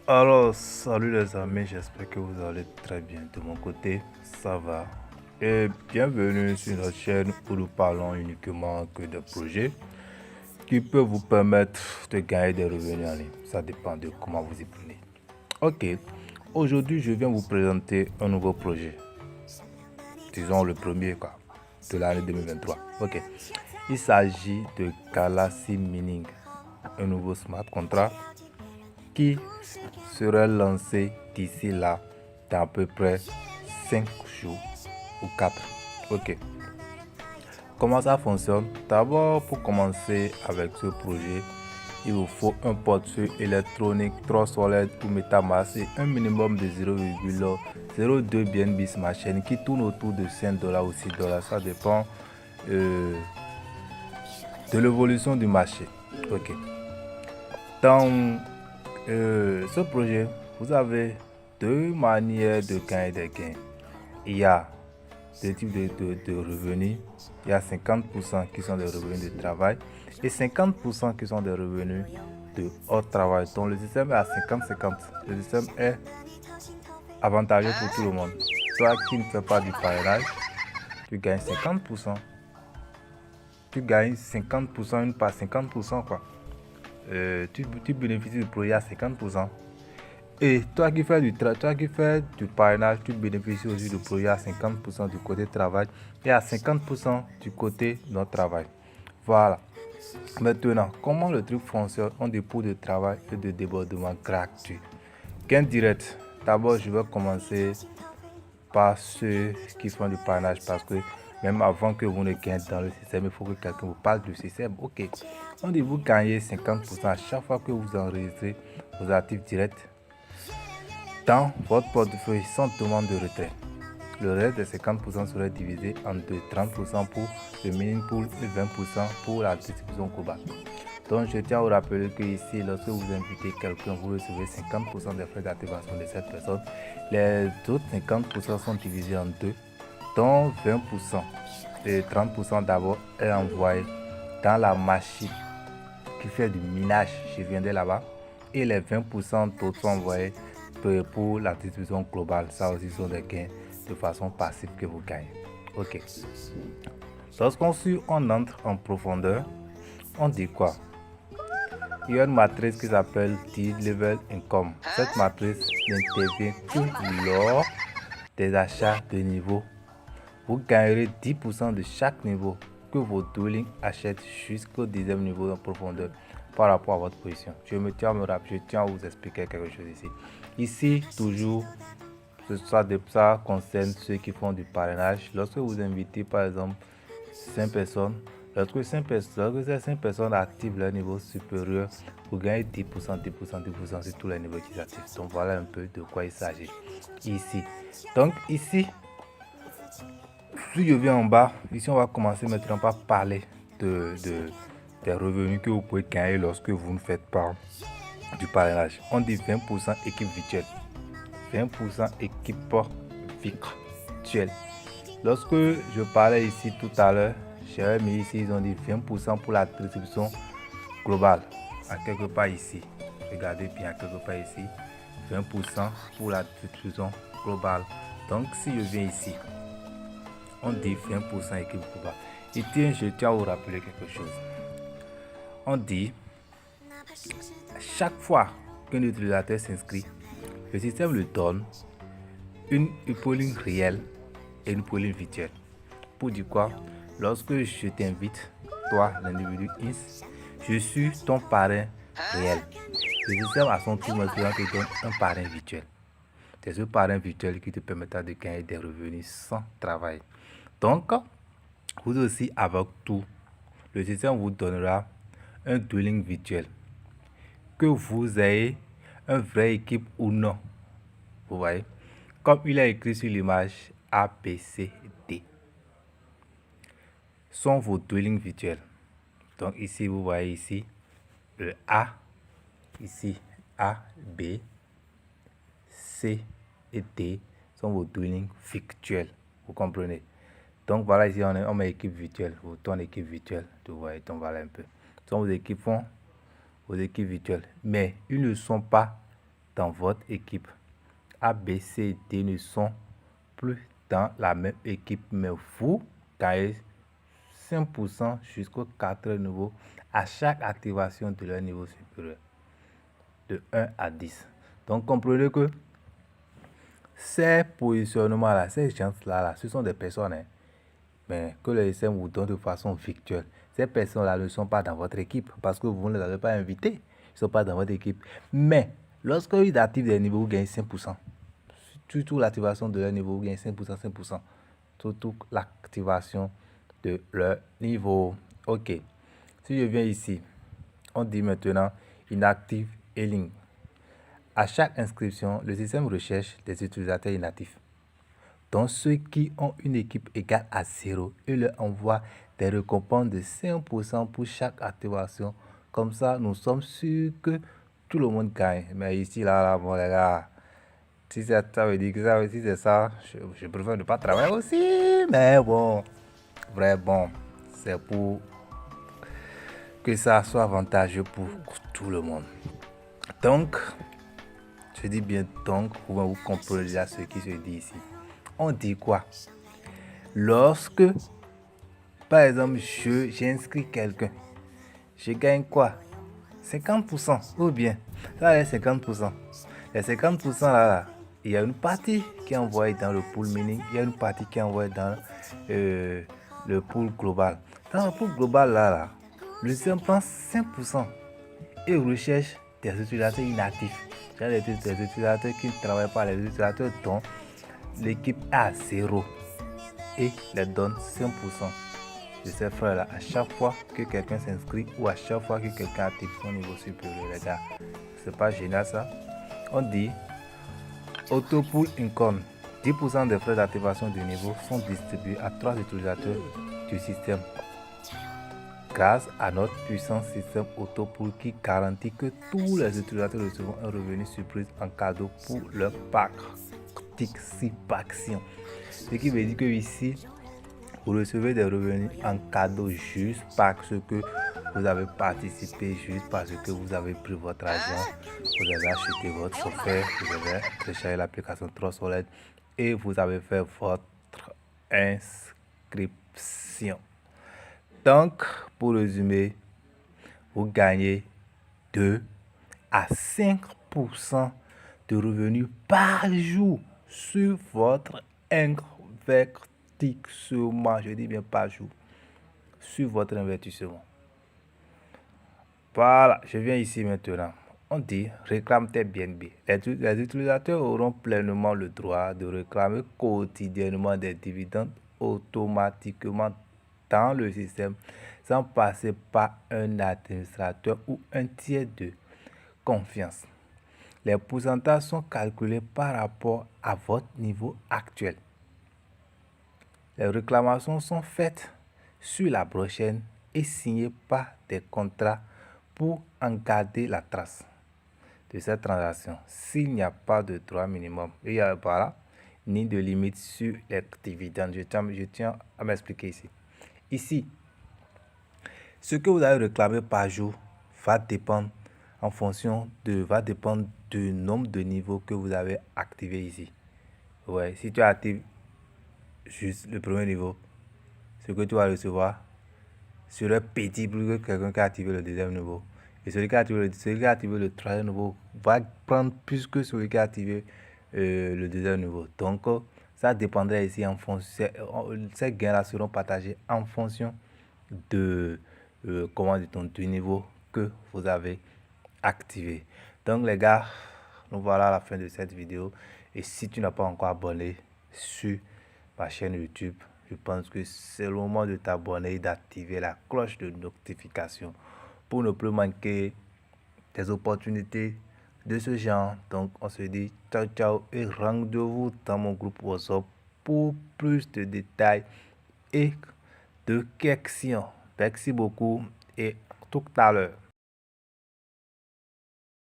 Alors, salut les amis, j'espère que vous allez très bien. De mon côté, ça va. Et bienvenue sur notre chaîne où nous parlons uniquement que de projets qui peuvent vous permettre de gagner des revenus en ligne. Ça dépend de comment vous y prenez. Ok, aujourd'hui je viens vous présenter un nouveau projet. Disons le premier quoi, de l'année 2023. Ok, il s'agit de Galaxy Mining, un nouveau smart contract qui sera lancé d'ici là dans à peu près 5 jours ou 4. Ok. Comment ça fonctionne? D'abord, pour commencer avec ce projet, il vous faut un portefeuille électronique Trust Wallet ou MetaMask et un minimum de 0,02 BNB Smart Chain qui tourne autour de 5 dollars ou 6 dollars. Ça dépend de l'évolution du marché. Ok. Dans ce projet, vous avez deux manières de gagner des gains. Il y a deux types de revenus. Il y a 50% qui sont des revenus de travail et 50% qui sont des revenus de hors travail. Donc le système est à 50-50. Le système est avantageux pour tout le monde. Toi qui ne fais pas du parrainage, tu gagnes 50%. Tu gagnes 50%, une part 50% quoi. Tu bénéficies du projet à 50%. Et toi qui fais du parrainage, tu bénéficies aussi du projet à 50% du côté travail et à 50% du côté non travail. Voilà. Maintenant, comment le truc fonctionne? On dépôt de travail et de débordement gratuit. Gain direct. D'abord, je vais commencer par ceux qui font du parrainage parce que même avant que vous ne gagnez dans le système, il faut que quelqu'un vous parle du système. Ok. On dit vous gagnez 50% à chaque fois que vous enregistrez vos actifs directs dans votre portefeuille sans demande de retrait. Le reste des 50% serait divisé en deux, 30% pour le mining pool et 20% pour la distribution globale. Donc je tiens à vous rappeler que ici, lorsque vous invitez quelqu'un, vous recevez 50% des frais d'activation de cette personne. Les autres 50% sont divisés en deux, dont 20% et 30% d'abord est envoyé dans la machine qui fait du minage, je viendrai là-bas, et les 20% d'autres sont envoyés pour la distribution globale. Ça aussi sont des gains de façon passive que vous gagnez. Ok. Lorsqu'on entre en profondeur, on dit quoi? Il y a une matrice qui s'appelle T-Level Income. Cette matrice n'intervient que lors des achats de niveau. Vous gagnerez 10% de chaque niveau que vos dwellings achètent jusqu'au 10e niveau de profondeur par rapport à votre position. Je tiens à vous expliquer quelque chose ici. Ici, toujours, ça concerne ceux qui font du parrainage. Lorsque vous invitez par exemple 5 personnes, lorsque ces 5 personnes activent leur niveau supérieur, vous gagnez 10%, 10%, 10% sur tous les niveaux qui s'activent. Donc voilà un peu de quoi il s'agit ici. Donc ici, si je viens en bas, ici on va commencer maintenant par parler des revenus que vous pouvez gagner lorsque vous ne faites pas du parrainage. On dit 20% équipe virtuelle. 20% équipe virtuelle. Lorsque je parlais ici tout à l'heure, j'avais mis ici, ils ont dit 20% pour la distribution globale. À quelque part ici. Regardez bien, à quelque part ici. 20% pour la distribution globale. Donc si je viens ici, on dit 20% équipe globale. Et je tiens à vous rappeler quelque chose. On dit, chaque fois qu'un utilisateur s'inscrit, le système lui donne une polling réelle et une polling virtuelle. Pour dire quoi? Lorsque je t'invite, toi, l'individu INS, je suis ton parrain réel. Le système à son tour maintenant te donne un parrain virtuel. C'est ce parrain virtuel qui te permettra de gagner des revenus sans travail. Donc, vous aussi, avec tout, le système vous donnera un dwelling virtuel. Que vous ayez une vraie équipe ou non. Vous voyez? Comme il est écrit sur l'image A, B, C, D. Sont vos dwellings virtuels. Donc ici, vous voyez ici, le A, ici, A, B, C et D sont vos dwellings virtuels. Vous comprenez? Donc voilà, ici on met équipe virtuelle, bouton équipe virtuelle, tu vois, donc voilà un peu. Donc vos équipes font vos équipes virtuelles, mais ils ne sont pas dans votre équipe. A, B, C, D ne sont plus dans la même équipe, mais vous gagnez 5% jusqu'au 4 niveau à chaque activation de leur niveau supérieur, de 1 à 10. Donc comprenez que ces positionnements-là, ces gens-là, ce sont des personnes, hein, mais que le SM vous donne de façon virtuelle. Ces personnes-là ne sont pas dans votre équipe parce que vous ne les avez pas invités. Ils ne sont pas dans votre équipe. Mais lorsque ils activent des niveaux, vous gagnez 5%. Surtout l'activation de leur niveau, vous gagnez 5%, 5%. Surtout l'activation de leur niveau. Ok. Si je viens ici, on dit maintenant inactive et ligne. À chaque inscription, le système recherche des utilisateurs inactifs. Donc ceux qui ont une équipe égale à 0, il leur envoie des récompenses de 5% pour chaque activation. Comme ça, nous sommes sûrs que tout le monde gagne. Mais ici, là, bon, les gars, si ça veut dire que ça, si c'est ça, je préfère ne pas travailler aussi. Mais bon, vraiment, c'est pour que ça soit avantageux pour tout le monde. Donc, je dis bien donc, vous comprenez déjà ce qui se dit ici. On dit quoi? Lorsque, par exemple, j'ai inscrit quelqu'un, je gagne quoi? 50% ou bien, ça est 50%. Les 50% là, il y a une partie qui est envoyée dans le pool mini, il y a une partie qui est envoyée dans le pool global. Dans le pool global là, le système prend 5% et recherche des utilisateurs inactifs. C'est-à-dire des utilisateurs qui ne travaillent pas, les utilisateurs dont l'équipe est à 0 et les donne 5% de ces frais-là à chaque fois que quelqu'un s'inscrit ou à chaque fois que quelqu'un active son niveau supérieur. Les gars, c'est pas génial ça? On dit Auto Pool Income. 10% des frais d'activation du niveau sont distribués à 3 utilisateurs du système grâce à notre puissant système Autopool qui garantit que tous les utilisateurs recevront un revenu surprise en cadeau pour leur participation. Ce qui veut dire que ici, vous recevez des revenus en cadeau juste parce que vous avez participé, juste parce que vous avez pris votre argent, vous avez acheté votre software, vous avez téléchargé l'application TrustWallet et vous avez fait votre inscription. Donc, pour résumer, vous gagnez 2 à 5% de revenus par jour sur votre investissement. Je dis bien par jour. Sur votre investissement. Voilà, je viens ici maintenant. On dit réclame tes BNB. Les utilisateurs auront pleinement le droit de réclamer quotidiennement des dividendes automatiquement dans le système sans passer par un administrateur ou un tiers de confiance. Les pourcentages sont calculés par rapport à votre niveau actuel. Les réclamations sont faites sur la blockchain et signées par des contrats pour en garder la trace de cette transaction. S'il n'y a pas de droit minimum, il n'y a pas ni de limite sur les dividendes. Je tiens à m'expliquer ici. Ici, ce que vous allez réclamer par jour va dépendre du nombre de niveaux que vous avez activé ici. Ouais, si tu actives juste le premier niveau, ce que tu vas recevoir serait petit plus que quelqu'un qui a activé le deuxième niveau. Et celui qui a activé le troisième niveau va prendre plus que celui qui a activé le deuxième niveau. Donc, ça dépendrait ici en fonction. Ces gains-là seront partagés en fonction de du niveau que vous avez activé. Donc, les gars, nous voilà à la fin de cette vidéo. Et si tu n'as pas encore abonné sur ma chaîne YouTube, je pense que c'est le moment de t'abonner et d'activer la cloche de notification pour ne plus manquer des opportunités de ce genre. Donc, on se dit ciao, ciao et rendez-vous dans mon groupe WhatsApp pour plus de détails et de questions. Merci beaucoup et tout à l'heure.